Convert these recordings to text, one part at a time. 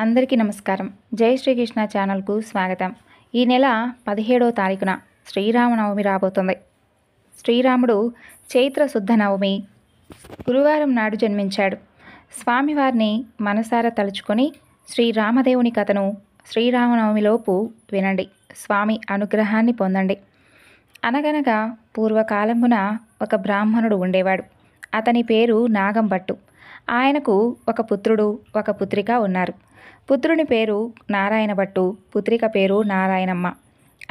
అందరికీ నమస్కారం. జై శ్రీకృష్ణ ఛానల్కు స్వాగతం. ఈ నెల 17వ తారీఖున శ్రీరామనవమి రాబోతుంది. శ్రీరాముడు చైత్ర శుద్ధ నవమి గురువారం నాడు జన్మించాడు. స్వామివారిని మనసారా తలుచుకొని శ్రీరామదేవుని కథను శ్రీరామనవమిలోపు వినండి. స్వామి అనుగ్రహాన్ని పొందండి. అనగనగా పూర్వకాలమున ఒక బ్రాహ్మణుడు ఉండేవాడు. అతని పేరు నాగంభట్టు. ఆయనకు ఒక పుత్రుడు, ఒక పుత్రిక ఉన్నారు. పుత్రుని పేరు నారాయణ భట్టు, పుత్రిక పేరు నారాయణమ్మ.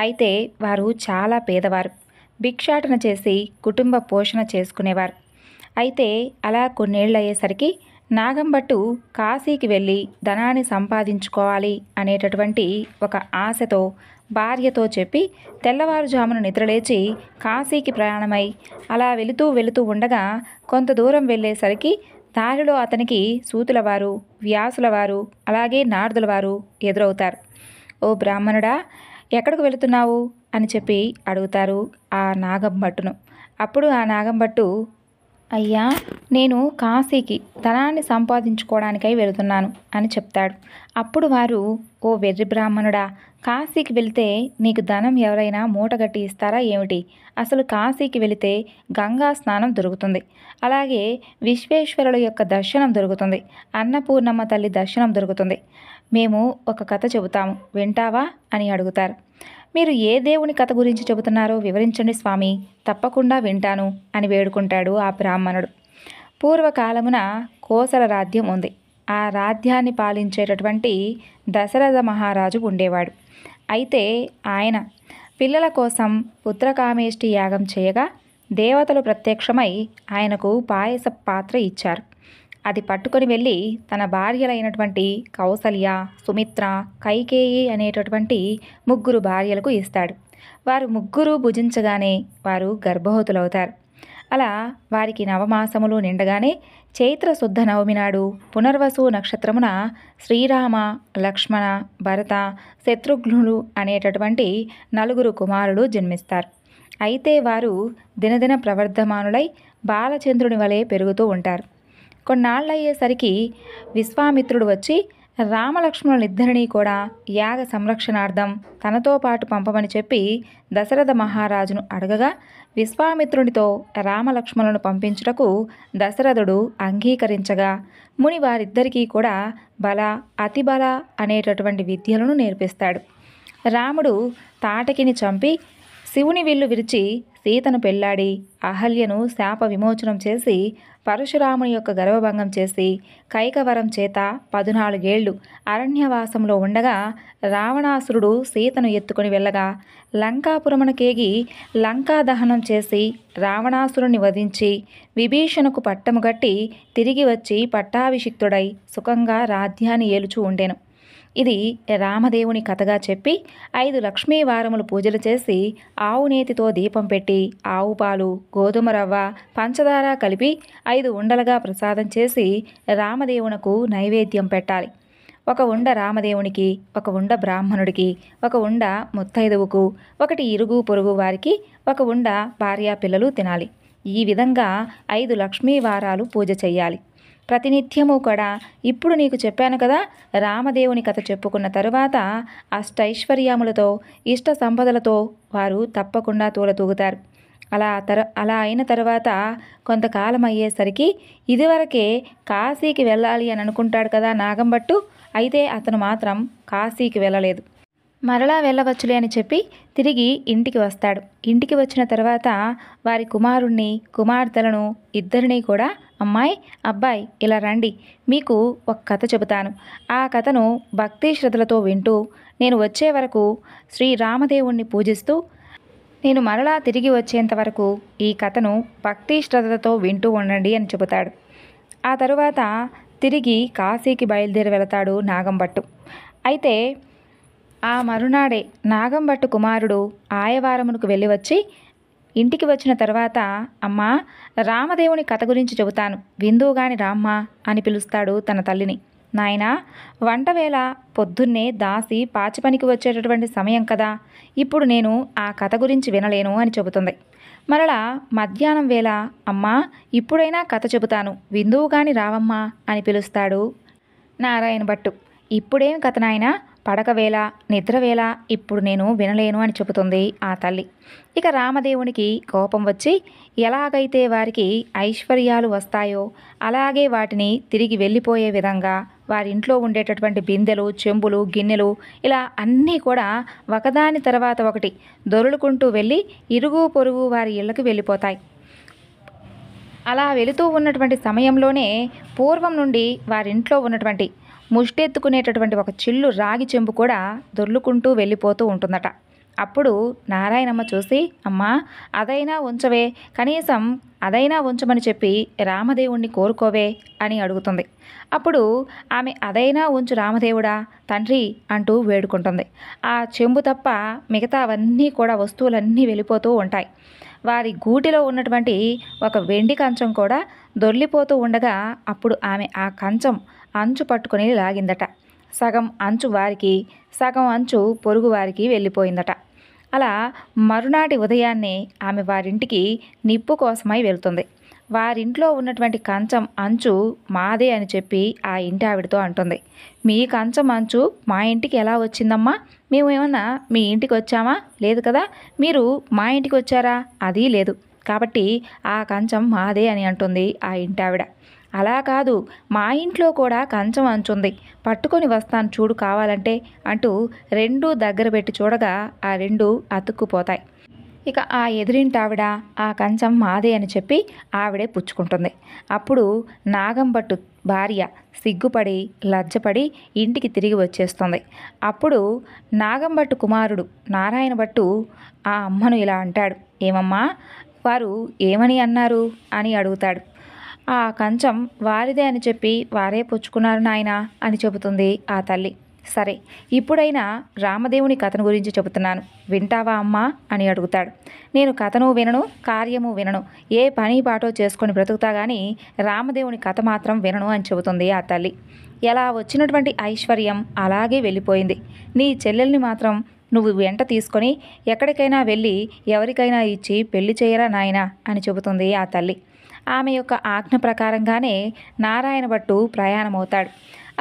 అయితే వారు చాలా పేదవారు. భిక్షాటన చేసి కుటుంబ పోషణ చేసుకునేవారు. అయితే అలా కొన్నేళ్లయ్యేసరికి నాగంభట్టు కాశీకి వెళ్ళి ధనాన్ని సంపాదించుకోవాలి అనేటటువంటి ఒక ఆశతో భార్యతో చెప్పి తెల్లవారుజామున నిద్రలేచి కాశీకి ప్రయాణమై అలా వెళుతూ ఉండగా కొంత దూరం వెళ్ళేసరికి దారిలో అతనికి సూతులవారు, వ్యాసులవారు, అలాగే నారదులవారు ఎదురవుతారు. ఓ బ్రాహ్మణుడా, ఎక్కడికి వెళుతున్నావు అని చెప్పి అడుగుతారు ఆ నాగంభట్టును. అప్పుడు ఆ నాగంభట్టు, అయ్యా, నేను కాశీకి ధనాన్ని సంపాదించుకోవడానికై వెళుతున్నాను అని చెప్తాడు. అప్పుడు వారు, ఓ వెర్రి బ్రాహ్మణుడా, కాశీకి వెళితే నీకు ధనం ఎవరైనా మూటగట్టి ఇస్తారా ఏమిటి? అసలు కాశీకి వెళితే గంగా స్నానం దొరుకుతుంది, అలాగే విశ్వేశ్వరుల యొక్క దర్శనం దొరుకుతుంది, అన్నపూర్ణమ్మ తల్లి దర్శనం దొరుకుతుంది. మేము ఒక కథ చెబుతాము, వింటావా అని అడుగుతారు. మీరు ఏ దేవుని కథ గురించి చెబుతున్నారో వివరించండి స్వామి, తప్పకుండా వింటాను అని వేడుకుంటాడు ఆ బ్రాహ్మణుడు. పూర్వకాలమున కోసల రాజ్యం ఉంది. ఆ రాజ్యాన్ని పాలించేటటువంటి దశరథ మహారాజు ఉండేవాడు. అయితే ఆయన పిల్లల కోసం పుత్రకామేష్టి యాగం చేయగా దేవతలు ప్రత్యక్షమై ఆయనకు పాయస పాత్ర ఇచ్చారు. అది పట్టుకొని వెళ్ళి తన భార్యలైనటువంటి కౌసల్య, సుమిత్ర, కైకేయి అనేటటువంటి 3 భార్యలకు ఇస్తాడు. వారు 3 భుజించగానే వారు గర్భవతులవుతారు. అలా వారికి నవమాసములు నిండగానే చైత్ర శుద్ధ నవమి నాడు పునర్వసు నక్షత్రమున శ్రీరామ, లక్ష్మణ, భరత, శత్రుఘ్నులు అనేటటువంటి 4 కుమారులు జన్మిస్తారు. అయితే వారు దినదిన ప్రవర్ధమానులై బాలచంద్రుని వలె పెరుగుతూ ఉంటారు. కొన్నాళ్ళయ్యేసరికి విశ్వామిత్రుడు వచ్చి రామలక్ష్మణులిద్దరినీ కూడా యాగ సంరక్షణార్థం తనతో పాటు పంపమని చెప్పి దశరథ మహారాజును అడగగా విశ్వామిత్రునితో రామలక్ష్మణులను పంపించుటకు దశరథుడు అంగీకరించగా ముని వారిద్దరికీ కూడా బల, అతిబల అనేటటువంటి విద్యలను నేర్పిస్తాడు. రాముడు తాటకిని చంపి శివుని విల్లు విరిచి సీతను పెళ్లాడి అహల్యను శాప విమోచనం చేసి పరశురాముని యొక్క గర్వభంగం చేసి కైకవరం చేత 14 ఏళ్లు అరణ్యవాసంలో ఉండగా రావణాసురుడు సీతను ఎత్తుకొని వెళ్ళగా లంకాపురమునకేగి లంకా దహనం చేసి రావణాసురుని వధించి విభీషణకు పట్టము గట్టి తిరిగి వచ్చి పట్టాభిషిక్తుడై సుఖంగా రాజ్యాన్ని ఏలుచూ ఉండెను. ఇది రామదేవుని కథగా చెప్పి 5 లక్ష్మీ వారములు పూజలు చేసి ఆవు నేతితో దీపం పెట్టి ఆవు పాలు, గోధుమ రవ్వ, పంచదార కలిపి 5 ఉండలుగా ప్రసాదం చేసి రామదేవునకు నైవేద్యం పెట్టాలి. 1 ఉండ రామదేవునికి, 1 ఉండ బ్రాహ్మణుడికి, 1 ఉండ ముత్తైదువుకు, 1 ఇరుగు పొరుగు వారికి, 1 ఉండ భార్యా పిల్లలు తినాలి. ఈ విధంగా 5 లక్ష్మీ వారాలు పూజ చేయాలి. ప్రతినిత్యము కూడా ఇప్పుడు నీకు చెప్పాను కదా, రామదేవుని కథ చెప్పుకున్న తరువాత అష్టైశ్వర్యములతో, ఇష్ట సంపదలతో వారు తప్పకుండా తూగుతారు. అలా అయిన తర్వాత కొంతకాలం అయ్యేసరికి ఇదివరకే కాశీకి వెళ్ళాలి అని అనుకుంటాడు కదా నాగంభట్టు. అయితే అతను మాత్రం కాశీకి వెళ్ళలేదు. మరలా వెళ్ళవచ్చులే అని చెప్పి తిరిగి ఇంటికి వస్తాడు. ఇంటికి వచ్చిన తర్వాత వారి కుమారుణ్ణి, కుమార్తెలను ఇద్దరినీ కూడా, అమ్మాయి, అబ్బాయి, ఇలా రండి, మీకు ఒక కథ చెబుతాను. ఆ కథను భక్తి శ్రద్ధలతో వింటూ నేను వచ్చే వరకు శ్రీరామదేవుణ్ణి పూజిస్తూ నేను మరలా తిరిగి వచ్చేంత వరకు ఈ కథను భక్తి శ్రద్ధలతో వింటూ ఉండండి అని చెబుతాడు. ఆ తరువాత తిరిగి కాశీకి బయలుదేరి వెళతాడు నాగంభట్టు. అయితే ఆ మరునాడే నాగంభట్టు కుమారుడు ఆయవారమునకు వెళ్ళి వచ్చి ఇంటికి వచ్చిన తర్వాత, అమ్మా, రామదేవుని కథ గురించి చెబుతాను, విందువుగాని రామ్మా అని పిలుస్తాడు తన తల్లిని. నాయనా, వంటవేళ పొద్దున్నే దాసి పాచి పనికి వచ్చేటటువంటి సమయం కదా, ఇప్పుడు నేను ఆ కథ గురించి వినలేను అని చెబుతుంది. మరలా మధ్యాహ్నం వేళ, అమ్మా, ఇప్పుడైనా కథ చెబుతాను, విందువుగాని రావమ్మా అని పిలుస్తాడు నారాయణ భట్టు. ఇప్పుడేం కథ నాయనా, పడకవేళ నిద్రవేళ ఇప్పుడు నేను వినలేను అని చెబుతుంది ఆ తల్లి. ఇక రామదేవునికి కోపం వచ్చి ఎలాగైతే వారికి ఐశ్వర్యాలు వస్తాయో అలాగే వాటిని తిరిగి వెళ్ళిపోయే విధంగా వారింట్లో ఉండేటటువంటి బిందెలు, చెంబులు, గిన్నెలు ఇలా అన్నీ కూడా ఒకదాని తర్వాత ఒకటి దొరులుకుంటూ వెళ్ళి ఇరుగు పొరుగు వారి ఇళ్ళకి వెళ్ళిపోతాయి. అలా వెళుతూ ఉన్నటువంటి సమయంలోనే పూర్వం నుండి వారింట్లో ఉన్నటువంటి ముష్టెత్తుకునేటటువంటి ఒక చిల్లు రాగి చెంబు కూడా దొర్లుకుంటూ వెళ్ళిపోతూ ఉంటుందట. అప్పుడు నారాయణమ్మ చూసి, అమ్మా అదైనా ఉంచవే, కనీసం అదైనా ఉంచమని చెప్పి రామదేవుణ్ణి కోరుకోవే అని అడుగుతుంది. అప్పుడు ఆమె అదైనా ఉంచు రామదేవుడా తండ్రి అంటూ వేడుకుంటుంది. ఆ చెంబు తప్ప మిగతావన్నీ కూడా వస్తువులన్నీ వెళ్ళిపోతూ ఉంటాయి. వారి గూటిలో ఉన్నటువంటి ఒక వెండి కంచం కూడా దొర్లిపోతూ ఉండగా అప్పుడు ఆమె ఆ కంచం అంచు పట్టుకొని లాగిందట. సగం అంచు వారికి, సగం అంచు పొరుగు వారికి వెళ్ళిపోయిందట. అలా మరునాటి ఉదయాన్నే ఆమె వారింటికి నిప్పు కోసమై వెళ్తుంది. వారింట్లో ఉన్నటువంటి కంచం అంచు మాదే అని చెప్పి ఆ ఇంటి ఆవిడతో అంటుంది. మీ కంచం అంచు మా ఇంటికి ఎలా వచ్చిందమ్మా? మేము ఏమన్నా మీ ఇంటికి వచ్చామా? లేదు కదా. మీరు మా ఇంటికి వచ్చారా? అది లేదు. కాబట్టి ఆ కంచం మాదే అని అంటుంది ఆ ఇంటి ఆవిడ. అలా కాదు, మా ఇంట్లో కూడా కంచం అంచుంది, పట్టుకొని వస్తాను చూడు కావాలంటే అంటూ రెండూ దగ్గర పెట్టి చూడగా ఆ రెండు అతుక్కుపోతాయి. ఇక ఆ ఎదురింటావిడ ఆ కంచం మాదే అని చెప్పి ఆవిడే పుచ్చుకుంటుంది. అప్పుడు నాగంభట్టు భార్య సిగ్గుపడి లజ్జపడి ఇంటికి తిరిగి వచ్చేస్తుంది. అప్పుడు నాగంభట్టు కుమారుడు నారాయణ భట్టు ఆ అమ్మను ఇలా అంటాడు. ఏమమ్మా, వారు ఏమని అన్నారు అని అడుగుతాడు. ఆ కంచం వారిదే అని చెప్పి వారే పుచ్చుకున్నారు నాయనా అని చెబుతుంది ఆ తల్లి. సరే, ఇప్పుడైనా రామదేవుని కథను గురించి చెబుతున్నాను, వింటావా అమ్మా అని అడుగుతాడు. నేను కథను వినను, కార్యము వినను, ఏ పని పాటో చేసుకొని బ్రతుకుతా కానీ రామదేవుని కథ మాత్రం వినను అని చెబుతుంది ఆ తల్లి. ఎలా వచ్చినటువంటి ఐశ్వర్యం అలాగే వెళ్ళిపోయింది. నీ చెల్లెల్ని మాత్రం నువ్వు వెంట తీసుకొని ఎక్కడికైనా వెళ్ళి ఎవరికైనా ఇచ్చి పెళ్లి చేయరా నాయనా అని చెబుతుంది ఆ తల్లి. ఆమె యొక్క ఆజ్ఞ ప్రకారంగానే నారాయణ భట్టు ప్రయాణమవుతాడు.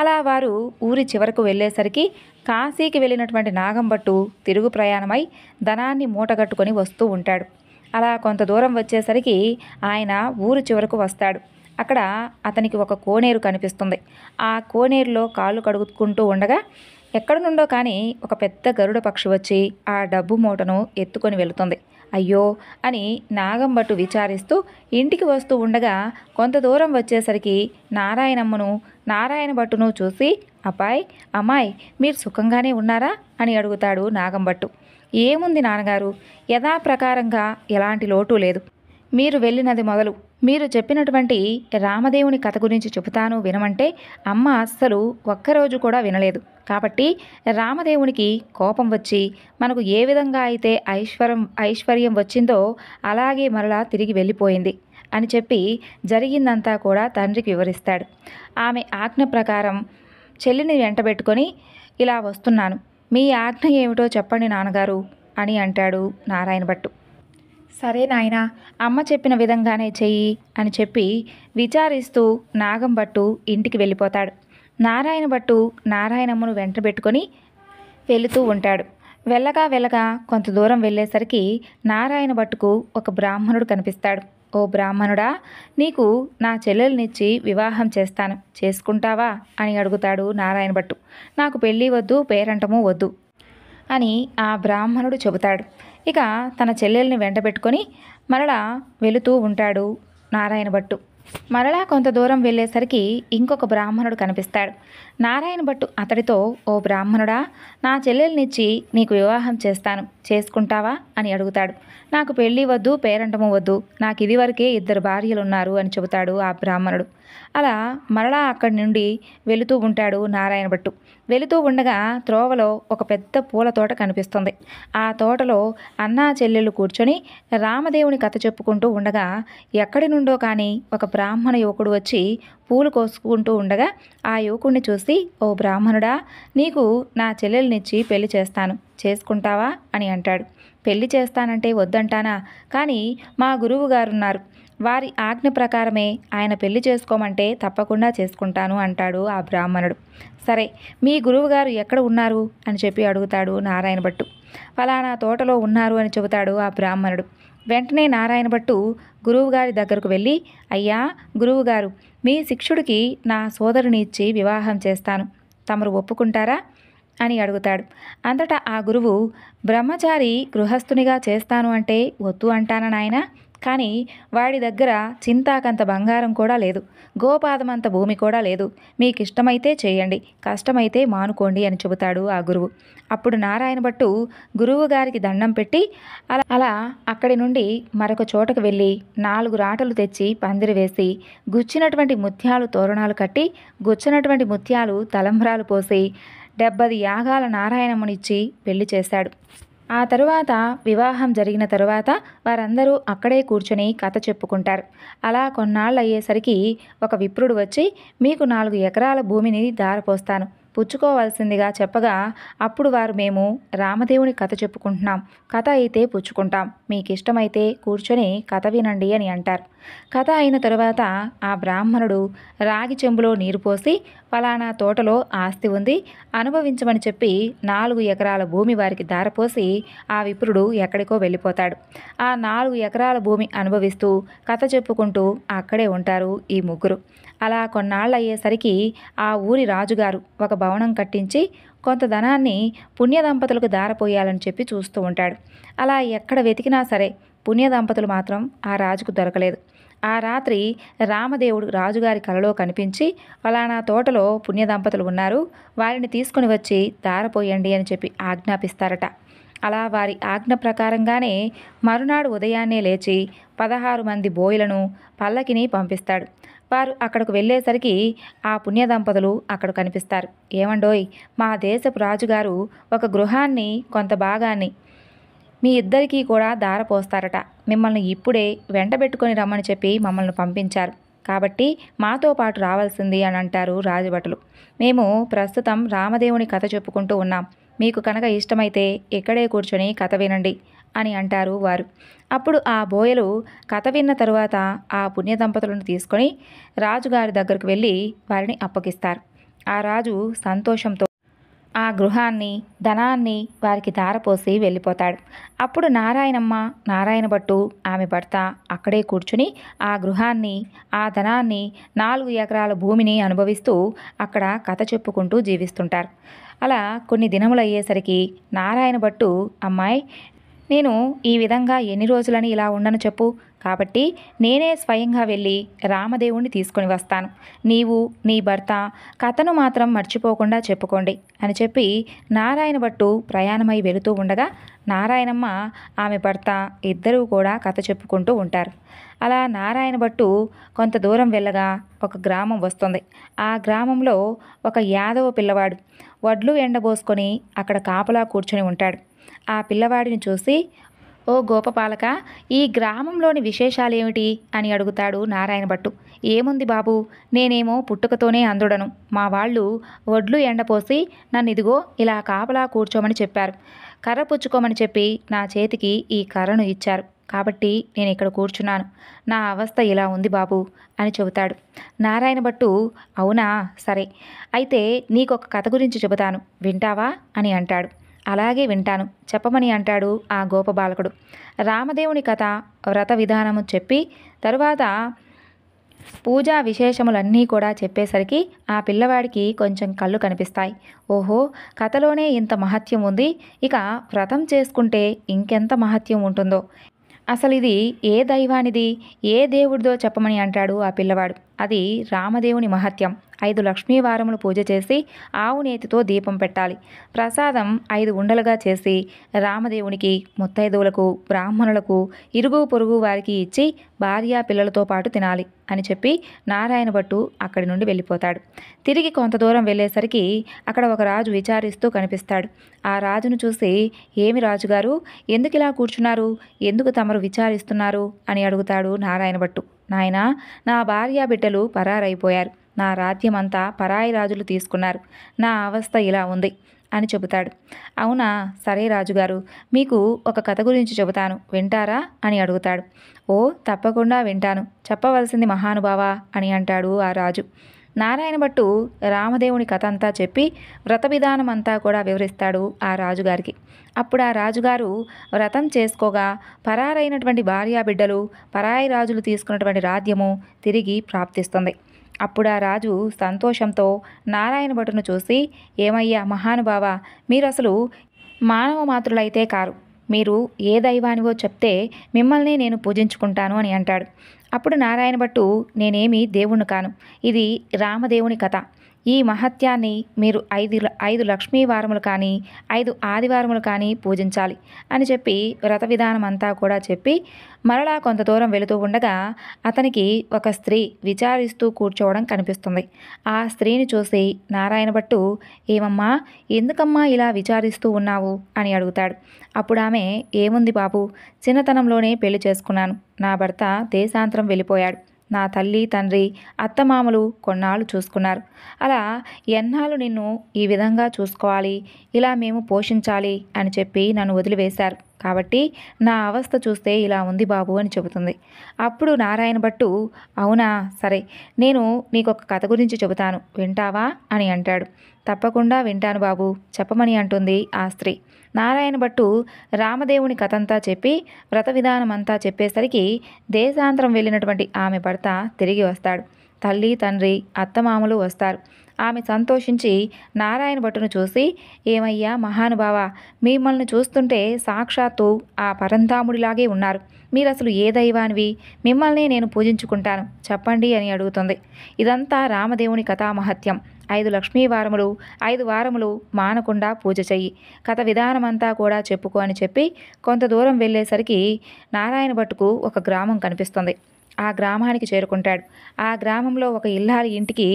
అలా వారు ఊరి చివరకు వెళ్ళేసరికి కాశీకి వెళ్ళినటువంటి నాగంభట్టు తిరుగు ప్రయాణమై ధనాన్ని మూటగట్టుకొని వస్తూ ఉంటాడు. అలా కొంత దూరం వచ్చేసరికి ఆయన ఊరు చివరకు వస్తాడు. అక్కడ అతనికి ఒక కోనేరు కనిపిస్తుంది. ఆ కోనేరులో కాళ్ళు కడుగుకుంటూ ఉండగా ఎక్కడి నుండో కానీ ఒక పెద్ద గరుడ పక్షి వచ్చి ఆ డబ్బు మూటను ఎత్తుకొని వెళుతుంది. అయ్యో అని నాగంభట్టు విచారిస్తూ ఇంటికి వస్తూ ఉండగా కొంత దూరం వచ్చేసరికి నారాయణ భట్టును చూసి, అబ్బాయ్ అమ్మాయి మీరు సుఖంగానే ఉన్నారా అని అడుగుతాడు నాగంభట్టు. ఏముంది నాన్నగారు, యథాప్రకారంగా ఎలాంటి లోటు లేదు. మీరు వెళ్ళినది మొదలు మీరు చెప్పినటువంటి రామదేవుని కథ గురించి చెబుతాను వినమంటే అమ్మ అస్సలు ఒక్కరోజు కూడా వినలేదు. కాబట్టి రామదేవునికి కోపం వచ్చి మనకు ఏ విధంగా అయితే ఐశ్వర్యం వచ్చిందో అలాగే మరలా తిరిగి వెళ్ళిపోయింది అని చెప్పి జరిగిందంతా కూడా తండ్రికి వివరిస్తాడు. ఆమె ఆజ్ఞ ప్రకారం చెల్లిని వెంటబెట్టుకొని ఇలా వస్తున్నాను, మీ ఆజ్ఞ ఏమిటో చెప్పండి నాన్నగారు అని అంటాడు నారాయణ భట్టు. సరే నాయనా, అమ్మ చెప్పిన విధంగానే చెయ్యి అని చెప్పి విచారిస్తూ నాగంభట్టు ఇంటికి వెళ్ళిపోతాడు. నారాయణ భట్టు నారాయణమ్మను వెంటబెట్టుకొని వెళుతూ ఉంటాడు. వెళ్ళగా కొంత దూరం వెళ్ళేసరికి నారాయణ భట్టుకు ఒక బ్రాహ్మణుడు కనిపిస్తాడు. ఓ బ్రాహ్మణుడా, నీకు నా చెల్లెల్నిచ్చి వివాహం చేస్తాను, చేసుకుంటావా అని అడుగుతాడు నారాయణ భట్టు. నాకు పెళ్ళి వద్దు, పేరంటము వద్దు అని ఆ బ్రాహ్మణుడు చెబుతాడు. ఇక తన చెల్లెల్ని వెంటబెట్టుకొని మరలా వెళుతూ ఉంటాడు నారాయణ భట్టు. మరలా కొంత దూరం వెళ్ళేసరికి ఇంకొక బ్రాహ్మణుడు కనిపిస్తాడు. నారాయణ భట్టు అతడితో, ఓ బ్రాహ్మణుడా, నా చెల్లెల్నిచ్చి నీకు వివాహం చేస్తాను, చేసుకుంటావా అని అడుగుతాడు. నాకు పెళ్ళి వద్దు, పేరంటము వద్దు, నాకు ఇదివరకే 2 భార్యలున్నారు అని చెబుతాడు ఆ బ్రాహ్మణుడు. అలా మరలా అక్కడి నుండి వెళుతూ ఉంటాడు నారాయణ భట్టు. వెళుతూ ఉండగా త్రోవలో ఒక పెద్ద పూల తోట కనిపిస్తుంది. ఆ తోటలో అన్నా చెల్లెళ్ళు కూర్చొని రామదేవుని కథ చెప్పుకుంటూ ఉండగా ఎక్కడి నుండో కానీ ఒక బ్రాహ్మణ యువకుడు వచ్చి పూలు కోసుకుంటూ ఉండగా ఆ యువకుడిని చూసి, ఓ బ్రాహ్మణుడా, నీకు నా చెల్లెల్నిచ్చి పెళ్లి చేస్తాను, చేసుకుంటావా అని అంటాడు. పెళ్లి చేస్తానంటే వద్దంటానా, కానీ మా గురువు గారున్నారు, వారి ఆజ్ఞ ప్రకారమే ఆయన పెళ్లి చేసుకోమంటే తప్పకుండా చేసుకుంటాను అంటాడు ఆ బ్రాహ్మణుడు. సరే, మీ గురువుగారు ఎక్కడ ఉన్నారు అని చెప్పి అడుగుతాడు నారాయణ భట్టు. ఫలానా తోటలో ఉన్నారు అని చెబుతాడు ఆ బ్రాహ్మణుడు. వెంటనే నారాయణ భట్టు గురువుగారి దగ్గరకు వెళ్ళి, అయ్యా గురువుగారు, మీ శిష్యుడికి నా సోదరుని ఇచ్చి వివాహం చేస్తాను, తమరు ఒప్పుకుంటారా అని అడుగుతాడు. అంతటా ఆ గురువు, బ్రహ్మచారి గృహస్థునిగా చేస్తాను అంటే వద్దు అంటానా నాయనా, కానీ వాడి దగ్గర చింతాకంత బంగారం కూడా లేదు, గోపాదమంత భూమి కూడా లేదు, మీకిష్టమైతే చేయండి, కష్టమైతే మానుకోండి అని చెబుతాడు ఆ గురువు. అప్పుడు నారాయణ భట్టు గురువు గారికి దండం పెట్టి అలా అక్కడి నుండి మరొక చోటకు వెళ్ళి 4 రాటలు తెచ్చి పందిరి వేసి గుచ్చినటువంటి ముత్యాలు తోరణాలు కట్టి గుచ్చినటువంటి ముత్యాలు తలంబ్రాలు పోసి 70 యాగాల నారాయణమ్మనిచ్చి పెళ్లి చేశాడు. ఆ తరువాత వివాహం జరిగిన తరువాత వారందరూ అక్కడే కూర్చొని కథ చెప్పుకుంటారు. అలా కొన్నాళ్ళు అయ్యేసరికి ఒక విప్రుడు వచ్చి, మీకు 4 ఎకరాల భూమిని దారపోస్తాను, పుచ్చుకోవాల్సిందిగా చెప్పగా అప్పుడు వారు, మేము రామదేవుని కథ చెప్పుకుంటున్నాం, కథ అయితే పుచ్చుకుంటాం, మీకు ఇష్టమైతే కూర్చొని కథ వినండి అని అంటారు. కథ అయిన తరువాత ఆ బ్రాహ్మణుడు రాగి చెంబులో నీరు పోసి, ఫలానా తోటలో ఆస్తి ఉంది, అనుభవించమని చెప్పి 4 ఎకరాల భూమి వారికి దారపోసి ఆ విప్రుడు ఎక్కడికో వెళ్ళిపోతాడు. ఆ 4 ఎకరాల భూమి అనుభవిస్తూ కథ చెప్పుకుంటూ అక్కడే ఉంటారు ఈ ముగ్గురు. అలా కొన్నాళ్ళు అయ్యేసరికి ఆ ఊరి రాజుగారు ఒక భవనం కట్టించి కొంత ధనాన్ని పుణ్యదంపతులకు దారపోయాలని చెప్పి చూస్తూ ఉంటాడు. అలా ఎక్కడ వెతికినా సరే పుణ్యదంపతులు మాత్రం ఆ రాజుకు దొరకలేదు. ఆ రాత్రి రామదేవుడు రాజుగారి కలలో కనిపించి, ఫలానా తోటలో పుణ్యదంపతులు ఉన్నారు, వారిని తీసుకుని వచ్చి దారపోయండి అని చెప్పి ఆజ్ఞాపిస్తారట. అలా వారి ఆజ్ఞ ప్రకారంగానే మరునాడు ఉదయాన్నే లేచి 16 మంది బోయిలను పల్లకిని పంపిస్తాడు. వారు అక్కడకు వెళ్ళేసరికి ఆ పుణ్యదంపతులు అక్కడ కనిపిస్తారు. ఏమండోయ్, మా దేశపు రాజుగారు ఒక గృహాన్ని కొంత భాగాన్ని మీ ఇద్దరికీ కూడా దారపోస్తారట, మిమ్మల్ని ఇప్పుడే వెంటబెట్టుకొని రమ్మని చెప్పి మమ్మల్ని పంపించారు, కాబట్టి మాతో పాటు రావాల్సింది అని అంటారు రాజభటులు. మేము ప్రస్తుతం రామదేవుని కథ చెప్పుకుంటూ ఉన్నాం, మీకు కనుక ఇష్టమైతే ఇక్కడే కూర్చొని కథ వినండి అని అంటారు వారు. అప్పుడు ఆ బోయలు కథ విన్న తరువాత ఆ పుణ్య దంపతులను తీసుకొని రాజుగారి దగ్గరకు వెళ్ళి వారిని అప్పగిస్తారు. ఆ రాజు సంతోషంతో ఆ గృహాన్ని ధనాన్ని వారికి ధారపోసి వెళ్ళిపోతాడు. అప్పుడు నారాయణమ్మ, నారాయణ భట్టు ఆమె భర్త అక్కడే కూర్చుని ఆ గృహాన్ని ఆ ధనాన్ని 4 ఎకరాల భూమిని అనుభవిస్తూ అక్కడ కథ చెప్పుకుంటూ జీవిస్తుంటారు. అలా కొన్ని దినములు అయ్యేసరికి నారాయణ భట్టు, అమ్మాయి, నేను ఈ విధంగా ఎన్ని రోజులని ఇలా ఉండను చెప్పు, కాబట్టి నేనే స్వయంగా వెళ్ళి రామదేవుణ్ణి తీసుకొని వస్తాను, నీవు నీ భర్త కథను మాత్రం మర్చిపోకుండా చెప్పుకోండి అని చెప్పి నారాయణ భట్టు ప్రయాణమై వెళుతూ ఉండగా నారాయణమ్మ ఆమె భర్త ఇద్దరూ కూడా కథ చెప్పుకుంటూ ఉంటారు. అలా నారాయణ భట్టు కొంత దూరం వెళ్ళగా ఒక గ్రామం వస్తుంది. ఆ గ్రామంలో ఒక యాదవ పిల్లవాడు వడ్లు ఎండబోసుకొని అక్కడ కాపలా కూర్చొని ఉంటాడు. ఆ పిల్లవాడిని చూసి, ఓ గోపపాలక, ఈ గ్రామంలోని విశేషాలేమిటి అని అడుగుతాడు నారాయణ భట్టు. ఏముంది బాబు, నేనేమో పుట్టుకతోనే అందుడను, మా వాళ్ళు వడ్లు ఎండపోసి నన్ను ఇదిగో ఇలా కాపలా కూర్చోమని చెప్పారు, కర్ర పుచ్చుకోమని చెప్పి నా చేతికి ఈ కర్రను ఇచ్చారు, కాబట్టి నేను ఇక్కడ కూర్చున్నాను, నా అవస్థ ఇలా ఉంది బాబు అని చెబుతాడు. నారాయణ భట్టు, అవునా, సరే, అయితే నీకొక కథ గురించి చెబుతాను, వింటావా అని అంటాడు. అలాగే వింటాను, చెప్పమని అంటాడు ఆ గోపబాలకుడు. రామదేవుని కథ వ్రత విధానము చెప్పి తరువాత పూజా విశేషములన్నీ కూడా చెప్పేసరికి ఆ పిల్లవాడికి కొంచెం కళ్ళు కనిపిస్తాయి. ఓహో, కథలోనే ఇంత మహత్యం ఉంది, ఇక వ్రతం చేసుకుంటే ఇంకెంత మహత్యం ఉంటుందో, అసలు ఇది ఏ దైవానిది, ఏ దేవుడిదో చెప్పమని అంటాడు ఆ పిల్లవాడు. అది రామదేవుని మహత్యం. 5 లక్ష్మీవారములు పూజ చేసి ఆవు నేతితో దీపం పెట్టాలి, ప్రసాదం 5 ఉండలుగా చేసి రామదేవునికి, ముత్తైదువులకు, బ్రాహ్మణులకు, ఇరుగు పొరుగు వారికి ఇచ్చి భార్య పిల్లలతో పాటు తినాలి అని చెప్పి నారాయణ భట్టు అక్కడి నుండి వెళ్ళిపోతాడు. తిరిగి కొంత దూరం వెళ్ళేసరికి అక్కడ ఒక రాజు విచారిస్తూ కనిపిస్తాడు. ఆ రాజును చూసి, ఏమి రాజుగారు, ఎందుకు ఇలా కూర్చున్నారు, ఎందుకు తమరు విచారిస్తున్నారు అని అడుగుతాడు నారాయణ భట్టు. నాయనా, నా భార్య బిడ్డలు పరారైపోయారు, నా రాజ్యమంతా పరాయి రాజులు తీసుకున్నారు, నా అవస్థ ఇలా ఉంది, అని చెబుతాడు. అవునా, సరే రాజుగారు, మీకు ఒక కథ గురించి చెబుతాను, వింటారా అని అడుగుతాడు. ఓ, తప్పకుండా వింటాను, చెప్పవలసింది మహానుభావా అని అంటాడు ఆ రాజు. నారాయణ భట్టు రామదేవుని కథ అంతా చెప్పి వ్రత విధానం అంతా కూడా వివరిస్తాడు ఆ రాజుగారికి. అప్పుడు ఆ రాజుగారు వ్రతం చేసుకోగా పరారైనటువంటి భార్యాబిడ్డలు, పరాయి రాజులు తీసుకున్నటువంటి రాజ్యము తిరిగి ప్రాప్తిస్తుంది. అప్పుడు ఆ రాజు సంతోషంతో నారాయణ భట్టును చూసి, ఏమయ్యా మహానుభావ, మీరు అసలు మానవ మాతృలైతే కారు, మీరు ఏ దైవానివో చెప్తే మిమ్మల్ని నేను పూజించుకుంటాను అని అంటాడు. అప్పుడు నారాయణ భట్టు, నేనేమి దేవుణ్ణి కాను, ఇది రామదేవుని కథ. ఈ మహత్యాన్ని మీరు ఐదు లక్ష్మీ వారములు కానీ 5 ఆదివారములు కానీ పూజించాలి అని చెప్పి వ్రత విధానం అంతా కూడా చెప్పి మరలా కొంత దూరం వెళుతూ ఉండగా అతనికి ఒక స్త్రీ విచారిస్తూ కూర్చోవడం కనిపిస్తుంది. ఆ స్త్రీని చూసి నారాయణ భట్టు, ఏమమ్మా, ఎందుకమ్మా ఇలా విచారిస్తూ ఉన్నావు అని అడుగుతాడు. అప్పుడు ఆమె, ఏముంది బాబు, చిన్నతనంలోనే పెళ్లి చేసుకున్నాను, నా భర్త దేశాంతరం వెళ్ళిపోయాడు, నా తల్లి తండ్రి అత్తమామలు కొన్నాళ్ళు చూసుకున్నారు, అలా ఎన్నాళ్ళు నిన్ను ఈ విధంగా చూసుకోవాలి, ఇలా మేము పోషించాలి అని చెప్పి నన్ను వదిలివేశారు, కాబట్టి నా అవస్థ చూస్తే ఇలా ఉంది బాబు అని చెబుతుంది. అప్పుడు నారాయణ భట్టు, అవునా, సరే, నేను నీకొక కథ గురించి చెబుతాను, వింటావా అని అంటాడు. తప్పకుండా వింటాను బాబు, చెప్పమని అంటుంది ఆ స్త్రీ. నారాయణ భట్టు రామదేవుని కథంతా చెప్పి వ్రత విధానం అంతా చెప్పేసరికి దేశాంతరం వెళ్ళినటువంటి ఆమె భర్త తిరిగి వస్తాడు. తల్లి తండ్రి అత్తమామలు వస్తారు. ఆమె సంతోషించి నారాయణ భట్టును చూసి, ఏమయ్యా మహానుభావ, మిమ్మల్ని చూస్తుంటే సాక్షాత్తు ఆ పరంధాముడిలాగే ఉన్నారు, మీరు అసలు ఏ దైవానివి, మిమ్మల్ని నేను పూజించుకుంటాను, చెప్పండి అని అడుగుతుంది. ఇదంతా రామదేవుని కథామహత్యం. 5 లక్ష్మీ వారములు 5 వారములు మానకుండా పూజ చెయ్యి, కథ విధానమంతా కూడా చెప్పుకో అని చెప్పి కొంత దూరం వెళ్ళేసరికి నారాయణ భట్టుకు ఒక గ్రామం కనిపిస్తుంది. ఆ గ్రామానికి చేరుకుంటాడు. ఆ గ్రామంలో ఒక ఇల్లాలి ఇంటికి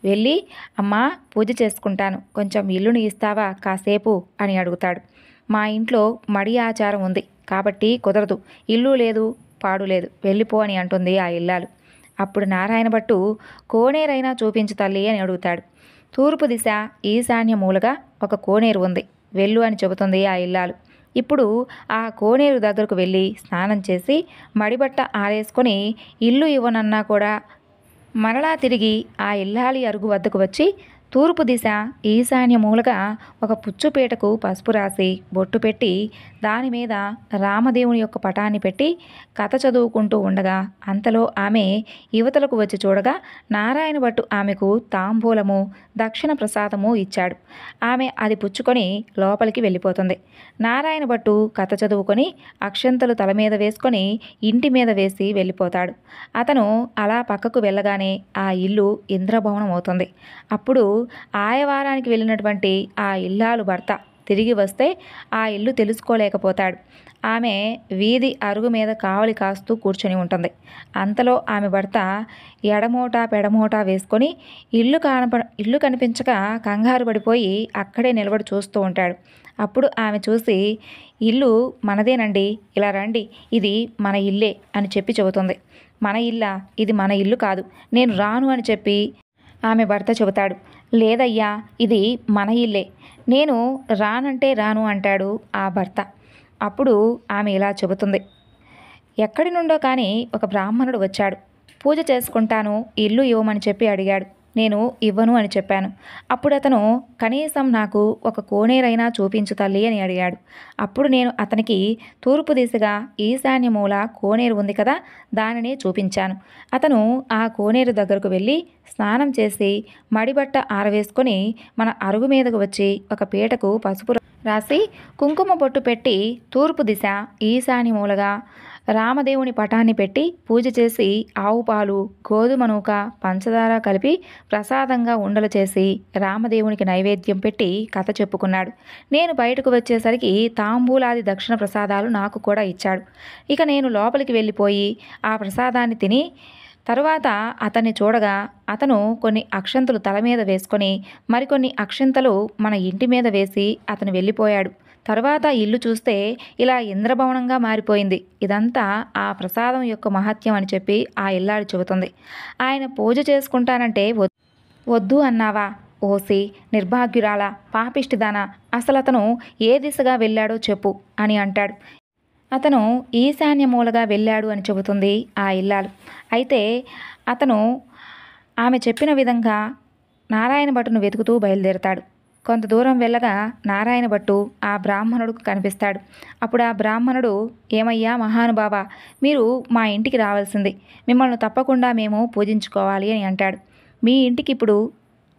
వెళ్ళి, అమ్మా, పూజ చేసుకుంటాను, కొంచెం ఇల్లుని ఇస్తావా కాసేపు అని అడుగుతాడు. మా ఇంట్లో మడి ఆచారం ఉంది కాబట్టి కుదరదు, ఇల్లు లేదు పాడు లేదు, వెళ్ళిపో అని అంటుంది ఆ ఇల్లాలు. అప్పుడు నారాయణ భట్టు, కోనేరైనా చూపించు తల్లి అని అడుగుతాడు. తూర్పు దిశ ఈశాన్య మూలగా ఒక కోనేరు ఉంది, వెళ్ళు అని చెబుతుంది ఆ ఇల్లాలు. ఇప్పుడు ఆ కోనేరు దగ్గరకు వెళ్ళి స్నానం చేసి మడిబట్ట ఆరేసుకొని ఇల్లు ఇవ్వనన్నా కూడా మరలా తిరిగి ఆ ఇల్లాలి అరుగు వద్దకు వచ్చి తూర్పు దిశ ఈశాన్య మూలగా ఒక పుచ్చుపీటకు పసుపు రాసి బొట్టు పెట్టి దాని మీద రామదేవుని యొక్క పటాన్ని పెట్టి కథ చదువుకుంటూ ఉండగా అంతలో ఆమె యువతలకు వచ్చి చూడగా నారాయణ భట్టు ఆమెకు తాంబూలము దక్షిణ ప్రసాదము ఇచ్చాడు. ఆమె అది పుచ్చుకొని లోపలికి వెళ్ళిపోతుంది. నారాయణ భట్టు కథ చదువుకొని అక్షంతలు తల మీద వేసుకొని ఇంటి మీద వేసి వెళ్ళిపోతాడు. అతను అలా పక్కకు వెళ్ళగానే ఆ ఇల్లు ఇంద్రభవనం అవుతుంది. అప్పుడు ఆయవారానికి వెళ్ళినటువంటి ఆ ఇల్లాలు భర్త తిరిగి వస్తే ఆ ఇల్లు తెలుసుకోలేకపోతాడు. ఆమె వీధి అరుగు మీద కావలి కాస్తూ కూర్చొని ఉంటుంది. అంతలో ఆమె భర్త ఎడమోటా పెడమోటా వేసుకొని ఇల్లు కనిపించక కంగారు పడిపోయి అక్కడే నిలబడి చూస్తూ ఉంటాడు. అప్పుడు ఆమె చూసి, ఇల్లు మనదేనండి, ఇలా రండి, ఇది మన ఇల్లే అని చెప్పి చెబుతుంది. మన ఇల్లా? ఇది మన ఇల్లు కాదు, నేను రాను అని చెప్పి ఆమె భర్త చెబుతాడు. లేదయ్యా, ఇది మన ఇల్లే, నేను రానంటే రాను అంటాడు ఆ భర్త. అప్పుడు ఆమె ఇలా చెబుతుంది, ఎక్కడి నుండో కానీ ఒక బ్రాహ్మణుడు వచ్చాడు, పూజ చేసుకుంటాను, ఇల్లు ఇవ్వమని చెప్పి అడిగాడు. నేను ఇవ్వను అని చెప్పాను. అప్పుడు అతను కనీసం నాకు ఒక కోనేరైనా చూపించు తల్లి అని అడిగాడు. అప్పుడు నేను అతనికి తూర్పు దిశగా ఈశాన్య మూల కోనేరు ఉంది కదా, దానిని చూపించాను. అతను ఆ కోనేరు దగ్గరకు వెళ్ళి స్నానం చేసి మడిబట్ట ఆరవేసుకొని మన అరుగు మీదకు వచ్చి ఒక పీటకు పసుపు రాసి కుంకుమ బొట్టు పెట్టి తూర్పు దిశ ఈశాన్య మూలగా రామదేవుని పటాన్ని పెట్టి పూజ చేసి ఆవు పాలు గోధుమ నూక పంచదార కలిపి ప్రసాదంగా ఉండలు చేసి రామదేవునికి నైవేద్యం పెట్టి కథ చెప్పుకున్నాడు. నేను బయటకు వచ్చేసరికి తాంబూలాది దక్షిణ ప్రసాదాలు నాకు కూడా ఇచ్చాడు. ఇక నేను లోపలికి వెళ్ళిపోయి ఆ ప్రసాదాన్ని తిని తరువాత అతన్ని చూడగా అతను కొన్ని అక్షంతలు తల మీద వేసుకొని మరికొన్ని అక్షంతలు మన ఇంటి మీద వేసి అతను వెళ్ళిపోయాడు. తరువాత ఇల్లు చూస్తే ఇలా ఇంద్రభవనంగా మారిపోయింది. ఇదంతా ఆ ప్రసాదం యొక్క మహత్యం అని చెప్పి ఆ ఇల్లాడు చెబుతుంది. ఆయన పూజ చేసుకుంటానంటే వద్దు అన్నావా? ఓసి నిర్భాగ్యురాల పాపిష్టిదానా, అసలు అతను ఏ దిశగా వెళ్ళాడో చెప్పు అని అంటాడు. అతను ఈశాన్య మూలగా వెళ్ళాడు అని చెబుతుంది ఆ ఇల్లాలు. అయితే అతను ఆమె చెప్పిన విధంగా నారాయణ భట్టును వెతుకుతూ బయలుదేరతాడు. కొంత దూరం వెళ్ళగా నారాయణ భట్టు ఆ బ్రాహ్మణుడికి కనిపిస్తాడు. అప్పుడు ఆ బ్రాహ్మణుడు, ఏమయ్యా మహానుభావ, మీరు మా ఇంటికి రావాల్సింది, మిమ్మల్ని తప్పకుండా మేము పూజించుకోవాలి అని అంటాడు. మీ ఇంటికి ఇప్పుడు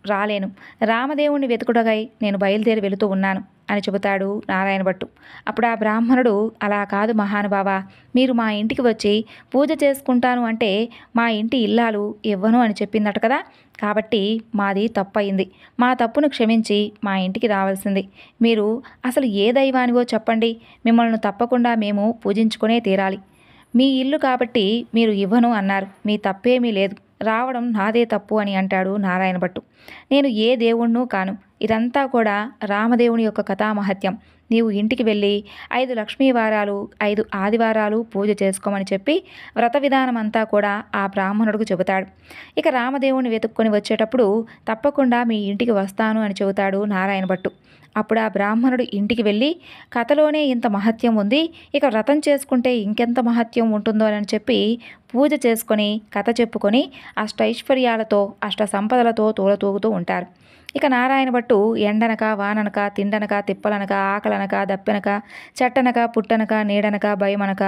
రాలేను, రామదేవుణ్ణి వెతుకుడగై నేను బయలుదేరి వెళుతూ ఉన్నాను అని చెబుతాడు నారాయణ భట్టు. అప్పుడు ఆ బ్రాహ్మణుడు, అలా కాదు మహానుభావ, మీరు మా ఇంటికి వచ్చి పూజ చేసుకుంటాను అంటే మా ఇంటి ఇల్లాలు ఇవ్వను అని చెప్పిందట కదా, కాబట్టి మాది తప్పు అయింది, మా తప్పును క్షమించి మా ఇంటికి రావాల్సింది. మీరు అసలు ఏ దైవానివో చెప్పండి, మిమ్మల్ని తప్పకుండా మేము పూజించుకునే తీరాలి. మీ ఇల్లు కాబట్టి మీరు ఇవ్వను అన్నారు, మీ తప్పేమీ లేదు, రావడం నాదే తప్పు అని అంటాడు నారాయణ భట్టు. నేను ఏ దేవుణ్ణూ కాను, ఇదంతా కూడా రామదేవుని యొక్క కథామహత్యం. నీవు ఇంటికి వెళ్ళి 5 లక్ష్మీవారాలు 5 ఆదివారాలు పూజ చేసుకోమని చెప్పి వ్రత విధానం అంతా కూడా ఆ బ్రాహ్మణుడికి చెబుతాడు. ఇక రామదేవుని వెతుక్కొని వచ్చేటప్పుడు తప్పకుండా మీ ఇంటికి వస్తాను అని చెబుతాడు నారాయణ భట్టు. అప్పుడు ఆ బ్రాహ్మణుడు ఇంటికి వెళ్ళి, కథలోనే ఇంత మహత్యం ఉంది, ఇక వ్రతం చేసుకుంటే ఇంకెంత మహత్యం ఉంటుందో అని చెప్పి పూజ చేసుకొని కథ చెప్పుకొని అష్టైశ్వర్యాలతో అష్ట సంపదలతో తూలతూగుతూ ఉంటారు. ఇక నారాయణ భట్టు ఎండనక వాననక తిండనక తిప్పలనక ఆకలనక దప్పెనక చెట్టనక పుట్టనక నీడనక భయమనక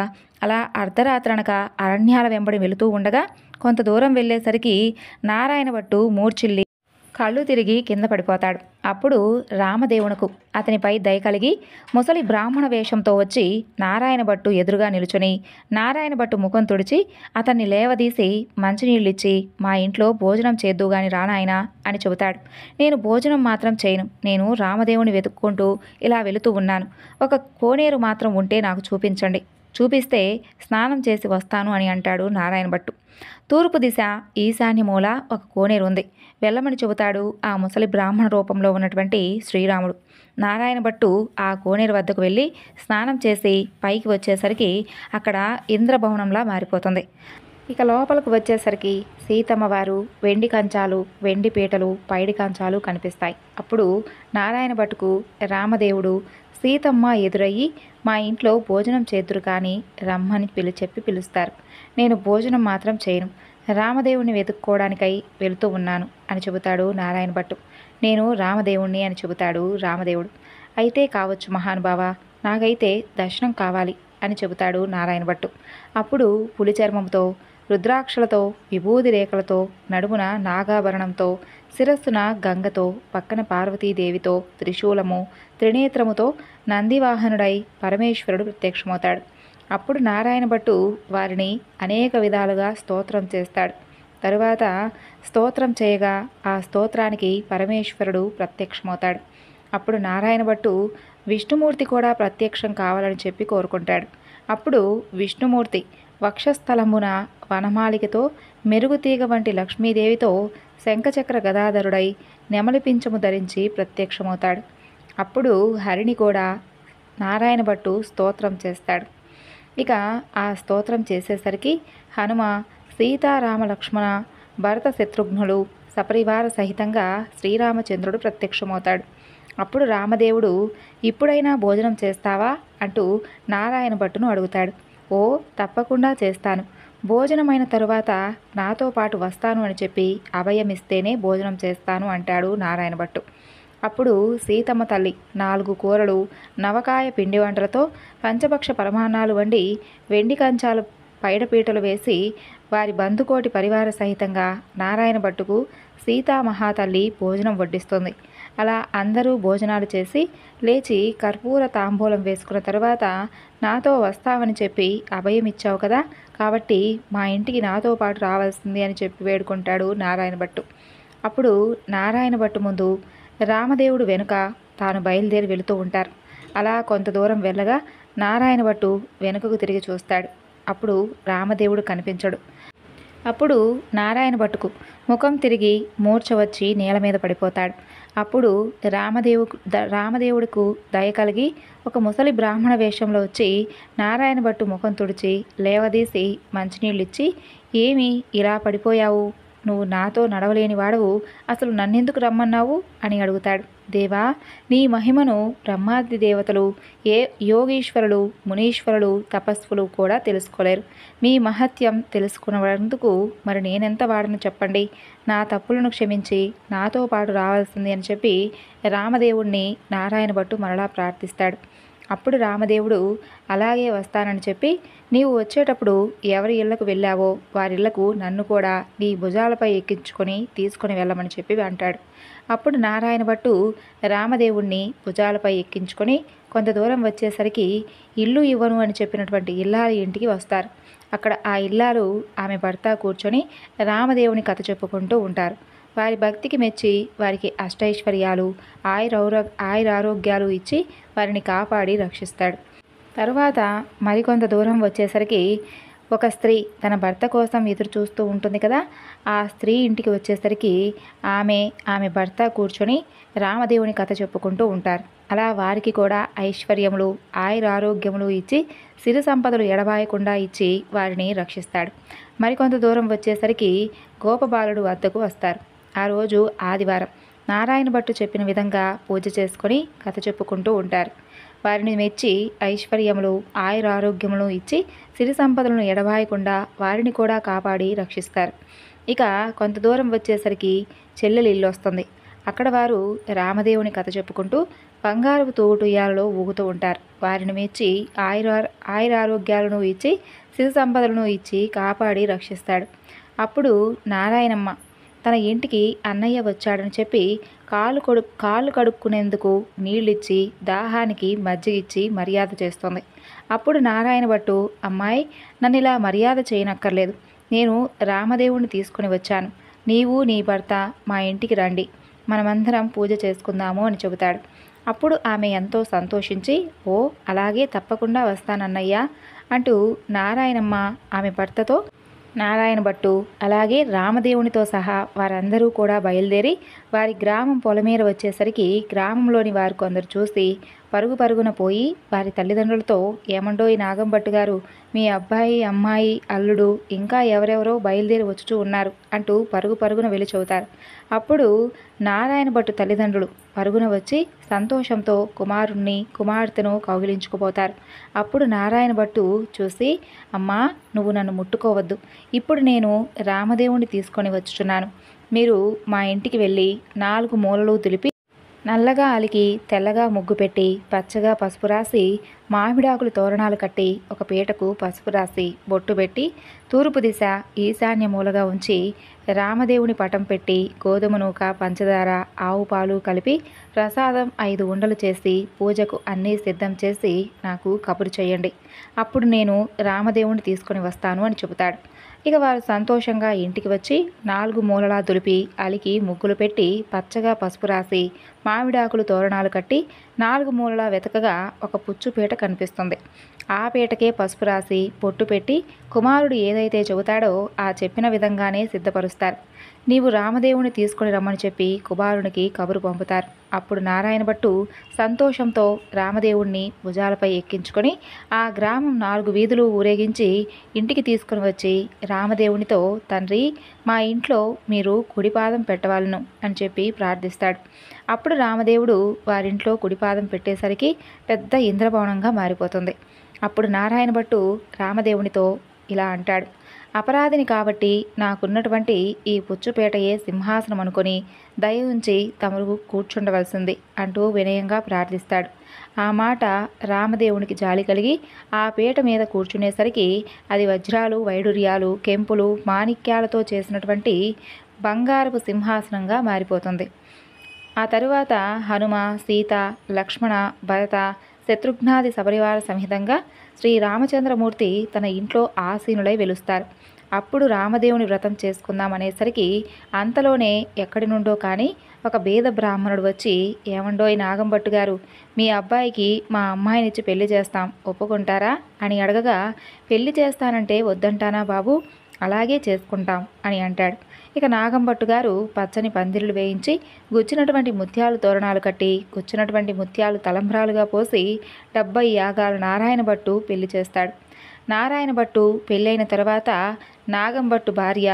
అలా అర్ధరాత్రనక అరణ్యాల వెంబడి వెళుతూ ఉండగా కొంత దూరం వెళ్ళేసరికి నారాయణ భట్టు మూర్ఛిల్లి కళ్ళు తిరిగి కింద పడిపోతాడు. అప్పుడు రామదేవునకు అతనిపై దయ కలిగి ముసలి బ్రాహ్మణ వేషంతో వచ్చి నారాయణ భట్టు ఎదురుగా నిలుచుని నారాయణ భట్టు ముఖం తుడిచి అతన్ని లేవదీసి మంచినీళ్ళిచ్చి, మా ఇంట్లో భోజనం చేద్దుగాని రానాయనా అని చెబుతాడు. నేను భోజనం మాత్రం చేయను, నేను రామదేవుని వెతుక్కుంటూ ఇలా వెళుతూ ఉన్నాను, ఒక కోనేరు మాత్రం ఉంటే నాకు చూపించండి, చూపిస్తే స్నానం చేసి వస్తాను అని అంటాడు నారాయణ భట్టు. తూర్పు దిశ ఈశాన్య మూల ఒక కోనేరు ఉంది, వెళ్ళమని చెబుతాడు ఆ ముసలి బ్రాహ్మణ రూపంలో ఉన్నటువంటి శ్రీరాముడు. నారాయణ భట్టు ఆ కోనేరు వద్దకు వెళ్ళి స్నానం చేసి పైకి వచ్చేసరికి అక్కడ ఇంద్రభవనంలా మారిపోతుంది. ఇక లోపలికి వచ్చేసరికి సీతమ్మ వారు వెండి కంచాలు, వెండి పీటలు, పైడి కంచాలు కనిపిస్తాయి. అప్పుడు నారాయణ భట్టుకు రామదేవుడు సీతమ్మ ఎదురయ్యి, మా ఇంట్లో భోజనం చేదురు కానీ రమ్మని పిలుస్తారు. నేను భోజనం మాత్రం చేయను, రామదేవుని వెతుక్కోవడానికై వెళుతూ ఉన్నాను అని చెబుతాడు నారాయణ భట్టు. నేను రామదేవుణ్ణి అని చెబుతాడు రామదేవుడు. అయితే కావచ్చు మహానుభావ, నాకైతే దర్శనం కావాలి అని చెబుతాడు నారాయణ భట్టు. అప్పుడు పులి చర్మంతో, రుద్రాక్షలతో, విభూది రేఖలతో, నడుమున నాగాభరణంతో, శిరస్సున గంగతో, పక్కన పార్వతీదేవితో, త్రిశూలము, త్రినేత్రముతో నందివాహనుడై పరమేశ్వరుడు ప్రత్యక్షమవుతాడు. అప్పుడు నారాయణ భట్టు వారిని అనేక విధాలుగా స్తోత్రం చేస్తాడు. తరువాత స్తోత్రం చేయగా ఆ స్తోత్రానికి పరమేశ్వరుడు ప్రత్యక్షమవుతాడు. అప్పుడు నారాయణ భట్టు విష్ణుమూర్తి కూడా ప్రత్యక్షం కావాలని చెప్పి కోరుకుంటాడు. అప్పుడు విష్ణుమూర్తి వక్షస్థలమున వనమాలికతో, మెరుగుతీగ వంటి లక్ష్మీదేవితో, శంఖచక్ర గదాధరుడై నెమలిపించము ధరించి ప్రత్యక్షమవుతాడు. అప్పుడు హరిని కూడా నారాయణ భట్టు స్తోత్రం చేస్తాడు. ఇక ఆ స్తోత్రం చేసేసరికి హనుమ, సీతారామ లక్ష్మణ, భరత శత్రుఘ్నులు సపరివార సహితంగా శ్రీరామచంద్రుడు ప్రత్యక్షమవుతాడు. అప్పుడు రామదేవుడు, ఇప్పుడైనా భోజనం చేస్తావా అంటూ నారాయణ భట్టును అడుగుతాడు. ఓ తప్పకుండా చేస్తాను, భోజనమైన తరువాత నాతో పాటు వస్తాను అని చెప్పి అభయమిస్తేనే భోజనం చేస్తాను అంటాడు నారాయణ భట్టు. అప్పుడు సీతమ్మ తల్లి 4 కూరలు, నవకాయ పిండి వంటలతో పంచభక్ష పరమాన్నాలు వండి వెండి కంచాలు పైడపీటలు వేసి వారి బంధుకోటి పరివార సహితంగా నారాయణ భట్టుకు సీతామహాతల్లి భోజనం వడ్డిస్తుంది. అలా అందరూ భోజనాలు చేసి లేచి కర్పూర తాంబూలం వేసుకున్న తర్వాత, నాతో వస్తావని చెప్పి అభయం ఇచ్చావు కదా, కాబట్టి మా ఇంటికి నాతో పాటు రావాల్సింది అని చెప్పి వేడుకుంటాడు నారాయణ భట్టు. అప్పుడు నారాయణ భట్టు ముందు, రామదేవుడు వెనుక తాను బయలుదేరి వెళుతూ ఉంటారు. అలా కొంత దూరం వెళ్ళగా నారాయణ భట్టు వెనుకకు తిరిగి చూస్తాడు. అప్పుడు రామదేవుడు కనిపించడు. అప్పుడు నారాయణ భట్టుకు ముఖం తిరిగి మూర్ఛ వచ్చి నేల మీద పడిపోతాడు. అప్పుడు రామదేవుడికు దయ కలిగి ఒక ముసలి బ్రాహ్మణ వేషంలో వచ్చి నారాయణ భట్టు ముఖం తుడిచి లేవదీసి మంచినీళ్ళిచ్చి, ఏమి ఇలా పడిపోయావు నువ్వు నాతో నడవలేని వాడవు, అసలు నన్నెందుకు రమ్మన్నావు అని అడుగుతాడు. దేవా, నీ మహిమను బ్రహ్మాది దేవతలు, యోగీశ్వరులు, మునీశ్వరులు, తపస్సులు కూడా తెలుసుకోలేరు. మీ మహత్యం తెలుసుకున్నందుకు మరి నేనెంత వాడను చెప్పండి. నా తప్పులను క్షమించి నాతో పాటు రావాల్సింది అని చెప్పి రామదేవుణ్ణి నారాయణ భట్టు మరలా ప్రార్థిస్తాడు. అప్పుడు రామదేవుడు అలాగే వస్తానని చెప్పి, నీవు వచ్చేటప్పుడు ఎవరి ఇళ్లకు వెళ్ళావో వారిళ్లకు నన్ను కూడా నీ భుజాలపై ఎక్కించుకొని తీసుకొని వెళ్ళమని చెప్పి అంటాడు. అప్పుడు నారాయణ భట్టు రామదేవుణ్ణి భుజాలపై ఎక్కించుకొని కొంత దూరం వచ్చేసరికి ఇల్లు ఇవ్వను అని చెప్పినటువంటి ఇల్లాలి ఇంటికి వస్తారు. అక్కడ ఆ ఇల్లాలు ఆమె భర్త కూర్చొని రామదేవుని కథ చెప్పుకుంటూ ఉంటారు. వారి భక్తికి మెచ్చి వారికి అష్టైశ్వర్యాలు, ఆయురారోగ్యాలు ఇచ్చి వారిని కాపాడి రక్షిస్తాడు. తరువాత మరికొంత దూరం వచ్చేసరికి ఒక స్త్రీ తన భర్త కోసం ఎదురు చూస్తూ ఉంటుంది కదా, ఆ స్త్రీ ఇంటికి వచ్చేసరికి ఆమె భర్త కూర్చొని రామదేవుని కథ చెప్పుకుంటూ ఉంటారు. అలా వారికి కూడా ఐశ్వర్యములు, ఆయురారోగ్యములు ఇచ్చి సిరి సంపదలు ఎడబాయకుండా ఇచ్చి వారిని రక్షిస్తాడు. మరికొంత దూరం వచ్చేసరికి గోపబాలుడు వద్దకు వస్తారు. ఆ రోజు ఆదివారం. నారాయణ భట్టు చెప్పిన విధంగా పూజ చేసుకొని కథ చెప్పుకుంటూ ఉంటారు. వారిని మెచ్చి ఐశ్వర్యములు, ఆయురారోగ్యములు ఇచ్చి సిరి సంపదలను ఎడబాయకుండా వారిని కూడా కాపాడి రక్షిస్తారు. ఇక కొంత దూరం వచ్చేసరికి చెల్లెలి ఇల్లు వస్తుంది. అక్కడ వారు రామదేవుని కథ చెప్పుకుంటూ బంగారపు తోటుయ్యాలలో ఊగుతూ ఉంటారు. వారిని మెచ్చి ఆయురారోగ్యాలను ఇచ్చి సిరి సంపదలను ఇచ్చి కాపాడి రక్షిస్తాడు. అప్పుడు నారాయణమ్మ తన ఇంటికి అన్నయ్య వచ్చాడని చెప్పి కాళ్ళు కడుక్కునేందుకు నీళ్ళిచ్చి దాహానికి మజ్జిగిచ్చి మర్యాద చేస్తుంది. అప్పుడు నారాయణ భట్టు, అమ్మాయి, నన్ను ఇలా మర్యాద చేయనక్కర్లేదు. నేను రామదేవుణ్ణి తీసుకుని వచ్చాను. నీవు నీ భర్త మా ఇంటికి రండి, మనమందరం పూజ చేసుకుందాము అని చెబుతాడు. అప్పుడు ఆమె ఎంతో సంతోషించి, ఓ అలాగే తప్పకుండా వస్తానన్నయ్యా అంటూ నారాయణమ్మ ఆమె భర్తతో, నారాయణ భట్టు అలాగే రామదేవునితో సహా వారందరూ కూడా బయలుదేరి వారి గ్రామం పొలమేర వచ్చేసరికి గ్రామంలోని వారు కొందరు చూసి పరుగున పోయి వారి తల్లిదండ్రులతో, ఏమండోయ్ నాగంభట్టు గారు, మీ అబ్బాయి, అమ్మాయి, అల్లుడు ఇంకా ఎవరెవరో బయలుదేరి వచ్చుతూ ఉన్నారు అంటూ పరుగున వెళ్ళి చెబుతారు. అప్పుడు నారాయణ భట్టు తల్లిదండ్రులు పరుగున వచ్చి సంతోషంతో కుమారుణ్ణి, కుమార్తెను కౌగిలించుకుపోతారు. అప్పుడు నారాయణ భట్టు చూసి, అమ్మా, నువ్వు నన్ను ముట్టుకోవద్దు. ఇప్పుడు నేను రామదేవుణ్ణి తీసుకొని వచ్చుచున్నాను. మీరు మా ఇంటికి వెళ్ళి 4 మూలలు దులిపి నల్లగా అలికి తెల్లగా ముగ్గు పెట్టి పచ్చగా పసుపు రాసి మామిడాకులు తోరణాలు కట్టి ఒక పీటకు పసుపు రాసి బొట్టు పెట్టి తూర్పు దిశ ఈశాన్య మూలగా ఉంచి రామదేవుని పటం పెట్టి గోధుమ నూక, పంచదార, ఆవు పాలు కలిపి ప్రసాదం 5 ఉండలు చేసి పూజకు అన్నీ సిద్ధం చేసి నాకు కబురు చేయండి. అప్పుడు నేను రామదేవుని తీసుకొని వస్తాను అని చెబుతాడు. ఇక వారు సంతోషంగా ఇంటికి వచ్చి 4 మూలలా దులిపి అలికి ముగ్గులు పెట్టి పచ్చగా పసుపు రాసి మామిడాకులు తోరణాలు కట్టి 4 మూలలా వెతకగా ఒక పుచ్చు పీట కనిపిస్తుంది. ఆ పీటకే పసుపు రాసి పొట్టు పెట్టి కుమారుడు ఏదైతే చెబుతాడో ఆ చెప్పిన విధంగానే సిద్ధపరుస్తారు. నీవు రామదేవుని తీసుకొని రమ్మని చెప్పి కుమారునికి కబురు పంపుతారు. అప్పుడు నారాయణ భట్టు సంతోషంతో రామదేవుణ్ణి భుజాలపై ఎక్కించుకొని ఆ గ్రామం 4 వీధులు ఊరేగించి ఇంటికి తీసుకుని వచ్చి రామదేవునితో, తండ్రి, మా ఇంట్లో మీరు కుడిపాదం పెట్టవాలను అని చెప్పి ప్రార్థిస్తాడు. అప్పుడు రామదేవుడు వారింట్లో కుడిపాదం పెట్టేసరికి పెద్ద ఇంద్రభవనంగా మారిపోతుంది. అప్పుడు నారాయణ భట్టు రామదేవునితో ఇలా అంటాడు, అపరాధిని కాబట్టి నాకున్నటువంటి ఈ పుచ్చుపేటయే సింహాసనం అనుకొని దయ ఉంచి తమరు కూర్చుండవలసింది అంటూ వినయంగా ప్రార్థిస్తాడు. ఆ మాట రామదేవునికి జాలి కలిగి ఆ పీట మీద కూర్చునేసరికి అది వజ్రాలు, వైడూర్యాలు, కెంపులు, మాణిక్యాలతో చేసినటువంటి బంగారపు సింహాసనంగా మారిపోతుంది. ఆ తరువాత హనుమ, సీత, లక్ష్మణ, భరత, శత్రుఘ్నాది సపరివార సమేతంగా శ్రీరామచంద్రమూర్తి తన ఇంట్లో ఆసీనులై వెలుస్తారు. అప్పుడు రామదేవుని వ్రతం చేసుకుందామనేసరికి అంతలోనే ఎక్కడి నుండో కానీ ఒక బీద బ్రాహ్మణుడు వచ్చి, ఏమండోయ్ నాగంభట్టు గారు, మీ అబ్బాయికి మా అమ్మాయినిచ్చి పెళ్లి చేస్తాం, ఒప్పుకుంటారా అని అడగగా, పెళ్లి చేస్తానంటే వద్దంటానా బాబు, అలాగే చేసుకుంటాం అని అంటాడు. ఇక నాగంభట్టు గారు పచ్చని పందిరులు వేయించి గుచ్చినటువంటి ముత్యాలు తోరణాలు కట్టి గుచ్చినటువంటి ముత్యాలు తలంబ్రాలుగా పోసి 70 యాగాలు నారాయణ భట్టు పెళ్లి చేస్తాడు. నారాయణ భట్టు పెళ్ళైన తర్వాత నాగంభట్టు భార్య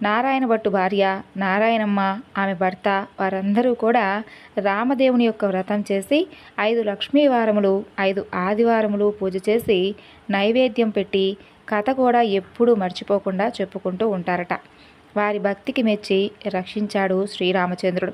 నారాయణ భట్టు భార్య నారాయణమ్మ, ఆమె భర్త వారందరూ కూడా రామదేవుని యొక్క వ్రతం చేసి 5 లక్ష్మీ వారములు 5 ఆదివారములు పూజ చేసి నైవేద్యం పెట్టి కథ కూడా ఎప్పుడూ మర్చిపోకుండా చెప్పుకుంటూ ఉంటారట. వారి భక్తికి మెచ్చి రక్షించాడు శ్రీరామచంద్రుడు.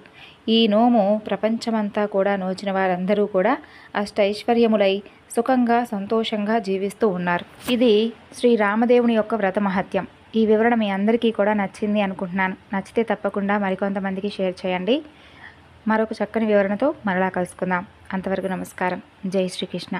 ఈ నోము ప్రపంచమంతా కూడా నోచిన వారందరూ కూడా అష్టైశ్వర్యములై సుఖంగా సంతోషంగా జీవిస్తూ ఉన్నారు. ఇది శ్రీరామదేవుని యొక్క వ్రత మహత్యం. ఈ వివరణ మీ అందరికీ కూడా నచ్చింది అనుకుంటున్నాను. నచ్చితే తప్పకుండా మరికొంతమందికి షేర్ చేయండి. మరొక చక్కని వివరణతో మరలా కలుసుకుందాం. అంతవరకు నమస్కారం. జై శ్రీకృష్ణ.